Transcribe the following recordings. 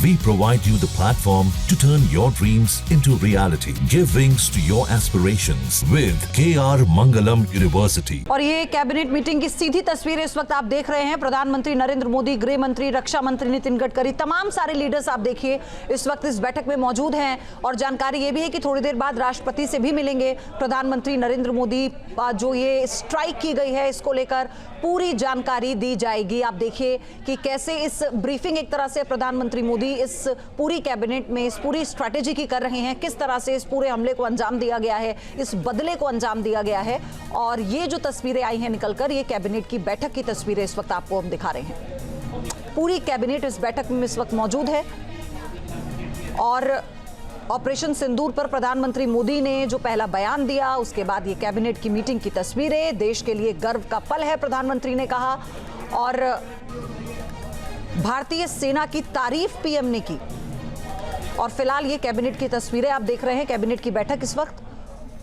We provide you the platform to turn your dreams into reality. Give wings to your aspirations with KR Mangalam University. और ये cabinet meeting की सीधी तस्वीरें इस वक्त आप देख रहे हैं। प्रधानमंत्री नरेंद्र मोदी, गृह मंत्री, रक्षा मंत्री नितिन गडकरी, तमाम सारे लीडर्स आप देखिए इस वक्त इस बैठक में मौजूद हैं। और जानकारी ये भी है कि थोड़ी देर बाद राष्ट्रपति से भी मिलेंगे प्रधानमंत्री नरेंद्र मोदी। जो ये स्ट्राइक की गई है इसको लेकर पूरी जानकारी दी जाएगी। आप देखिए कि कैसे इस ब्रीफिंग एक तरह से प्रधानमंत्री मोदी इस पूरी कैबिनेट में इस पूरी स्ट्रैटेजी की कर रहे हैं, किस तरह से इस पूरे हमले को अंजाम दिया गया है, इस बदले को अंजाम दिया गया है। और ये जो तस्वीरें आई हैं निकलकर, ये कैबिनेट की बैठक की तस्वीरें इस वक्त आपको हम दिखा रहे हैं। पूरी कैबिनेट इस बैठक में इस वक्त मौजूद है। और ऑपरेशन सिंदूर पर प्रधानमंत्री मोदी ने जो पहला बयान दिया, उसके बाद ये कैबिनेट की मीटिंग की तस्वीरें, देश के लिए गर्व का पल है, प्रधानमंत्री ने कहा। और भारतीय सेना की तारीफ पीएम ने की। और फिलहाल ये कैबिनेट की तस्वीरें आप देख रहे हैं, कैबिनेट की बैठक इस वक्त,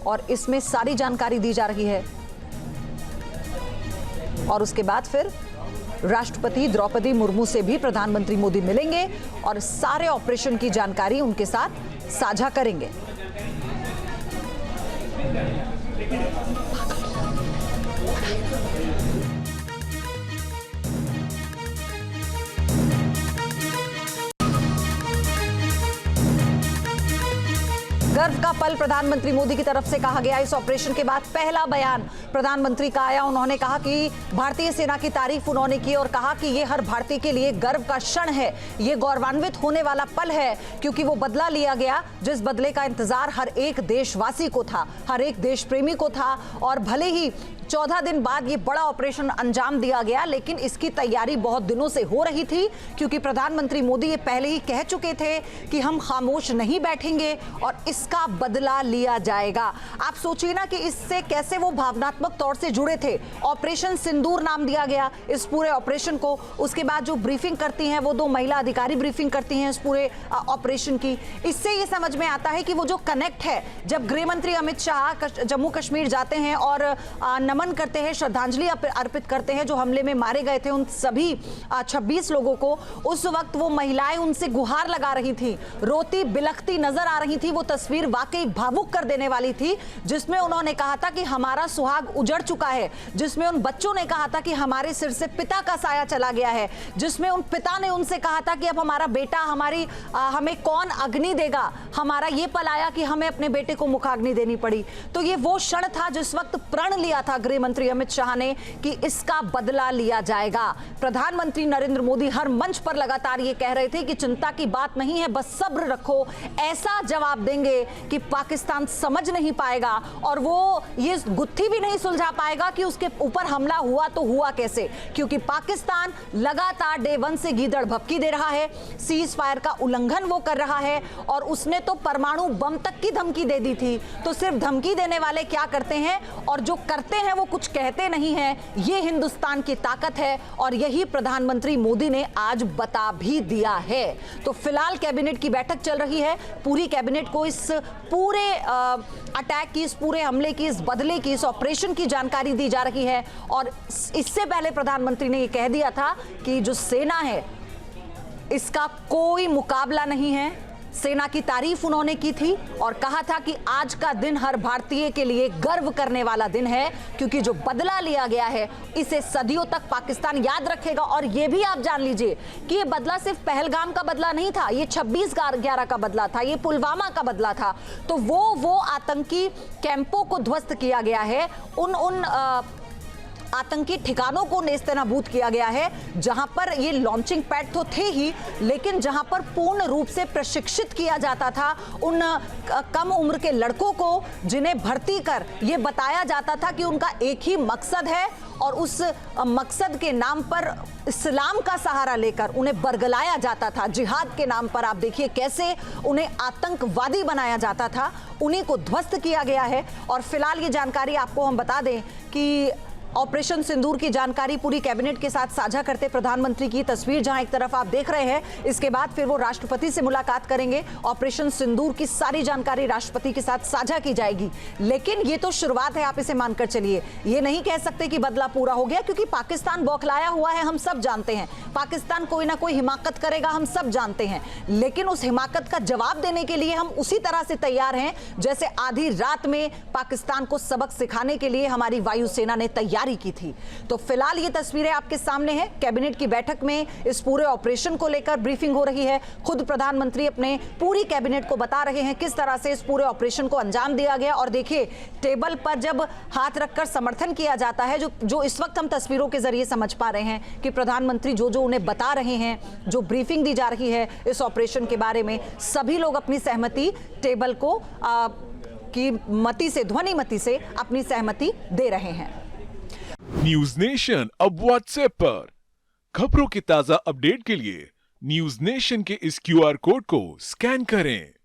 और इसमें सारी जानकारी दी जा रही है। और उसके बाद फिर राष्ट्रपति द्रौपदी मुर्मू से भी प्रधानमंत्री मोदी मिलेंगे और सारे ऑपरेशन की जानकारी उनके साथ साझा करेंगे। गर्व का पल प्रधानमंत्री मोदी की तरफ से कहा गया। इस ऑपरेशन के बाद पहला बयान प्रधानमंत्री का आया। उन्होंने कहा कि भारतीय सेना की तारीफ उन्होंने की और कहा कि ये हर भारतीय के लिए गर्व का क्षण है, ये गौरवान्वित होने वाला पल है, क्योंकि वो बदला लिया गया जिस बदले का इंतजार हर एक देशवासी को था, हर एक देश प्रेमी को था। और भले ही 14 दिन बाद ये बड़ा ऑपरेशन अंजाम दिया गया, लेकिन इसकी तैयारी बहुत दिनों से हो रही थी, क्योंकि प्रधानमंत्री मोदी ये पहले ही कह चुके थे कि हम खामोश नहीं बैठेंगे और इसका बदला लिया जाएगा। आप सोचिए ना कि इससे कैसे वो भावनात्मक तौर से जुड़े थे। ऑपरेशन सिंदूर नाम दिया गया इस पूरे ऑपरेशन को। उसके बाद जो ब्रीफिंग करती हैं वो 2 महिला अधिकारी ब्रीफिंग करती हैं इस पूरे ऑपरेशन की। इससे ये समझ में आता है कि वो जो कनेक्ट है, जब गृह मंत्री अमित शाह जम्मू कश्मीर जाते हैं और नमन करते हैं, श्रद्धांजलि अर्पित करते हैं जो हमले में मारे गए थे उन सभी 26 लोगों को, उस वक्त वो महिलाएं उनसे गुहार लगा रही थी, रोती बिलखती नजर आ रही थी। वो तस्वीर वाकई भावुक कर देने वाली थी, जिसमें उन्होंने कहा था कि हमारा सुहाग उजड़ चुका है, जिसमें उन बच्चों ने कहा था कि हमारे सिर से पिता का साया चला गया है, जिसमें उन पिता ने उनसे कहा था कि अब हमारा बेटा हमें कौन अग्नि देगा। हमारा ये पल आया कि हमें अपने बेटे को मुखाग्नि देनी पड़ी। तो ये वो क्षण था जिस वक्त प्रण लिया था गृह मंत्री अमित शाह ने कि इसका बदला लिया जाएगा। प्रधानमंत्री नरेंद्र मोदी हर मंच पर लगातार ये कह रहे थे कि चिंता की बात नहीं है, बस सब्र रखो, ऐसा जवाब देंगे कि पाकिस्तान समझ नहीं पाएगा और वो ये गुत्थी भी नहीं सुलझा पाएगा कि उसके ऊपर हमला हुआ तो हुआ कैसे, क्योंकि पाकिस्तान लगातार डे 1 से गीदड़ भभकी दे रहा है, सीज फायर का उल्लंघन वो कर रहा है और उसने तो परमाणु बम तक की धमकी दे दी थी। तो सिर्फ धमकी देने वाले क्या करते हैं और जो करते हैं वो कुछ कहते नहीं हैं। ये हिंदुस्तान की ताकत है और यही प्रधानमंत्री मोदी ने आज बता भी दिया है। तो फिलहाल कैबिनेट की बैठक चल रही है। पूरी कैबिनेट को इस पूरे अटैक की, इस पूरे हमले की, इस बदले की, इस ऑपरेशन की जानकारी दी जा रही है। और इससे पहले प्रधानमंत्री ने यह कह दिया था कि जो सेना है इसका कोई मुकाबला नहीं है। सेना की तारीफ उन्होंने की थी और कहा था कि आज का दिन हर भारतीय के लिए गर्व करने वाला दिन है, क्योंकि जो बदला लिया गया है इसे सदियों तक पाकिस्तान याद रखेगा। और ये भी आप जान लीजिए कि ये बदला सिर्फ पहलगाम का बदला नहीं था, ये 26/11 का बदला था, ये पुलवामा का बदला था। तो वो आतंकी कैंपों को ध्वस्त किया गया है, उन आतंकी ठिकानों को नेस्तनाबूद किया गया है, जहां पर ये लॉन्चिंग पैड तो थे ही, लेकिन जहां पर पूर्ण रूप से प्रशिक्षित किया जाता था उन कम उम्र के लड़कों को, जिन्हें भर्ती कर ये बताया जाता था कि उनका एक ही मकसद है और उस मकसद के नाम पर इस्लाम का सहारा लेकर उन्हें बरगलाया जाता था। जिहाद के नाम पर आप देखिए कैसे उन्हें आतंकवादी बनाया जाता था, उन्हीं को ध्वस्त किया गया है। और फिलहाल ये जानकारी आपको हम बता दें कि ऑपरेशन सिंदूर की जानकारी पूरी कैबिनेट के साथ साझा करते प्रधानमंत्री की तस्वीर जहां एक तरफ आप देख रहे हैं, इसके बाद फिर वो राष्ट्रपति से मुलाकात करेंगे। ऑपरेशन सिंदूर की सारी जानकारी राष्ट्रपति के साथ साझा की जाएगी। लेकिन ये तो शुरुआत है, आप इसे मानकर चलिए। ये नहीं कह सकते कि बदला पूरा हो गया, क्योंकि पाकिस्तान बौखलाया हुआ है, हम सब जानते हैं। पाकिस्तान कोई ना कोई हिमाकत करेगा, हम सब जानते हैं। लेकिन उस हिमाकत का जवाब देने के लिए हम उसी तरह से तैयार हैं जैसे आधी रात में पाकिस्तान को सबक सिखाने के लिए हमारी वायुसेना ने तैयारी की थी। तो फिलहाल ये तस्वीरें आपके सामने हैं। कैबिनेट की बैठक में इस पूरे ऑपरेशन को लेकर ब्रीफिंग हो रही है। खुद प्रधानमंत्री अपने पूरी कैबिनेट को बता रहे हैं किस तरह से इस पूरे ऑपरेशन को अंजाम दिया गया। और देखिए, टेबल पर जब हाथ रखकर समर्थन किया जाता है, जो इस वक्त हम तस्वीरों के जरिए समझ पा रहे हैं कि प्रधानमंत्री जो उन्हें बता रहे हैं, जो ब्रीफिंग दी जा रही है इस ऑपरेशन के बारे में, सभी लोग अपनी सहमति टेबल को की मति से, ध्वनि मति से अपनी सहमति दे रहे हैं। न्यूज नेशन अब व्हाट्सएप पर खबरों के ताजा अपडेट के लिए न्यूज नेशन के इस QR कोड को स्कैन करें।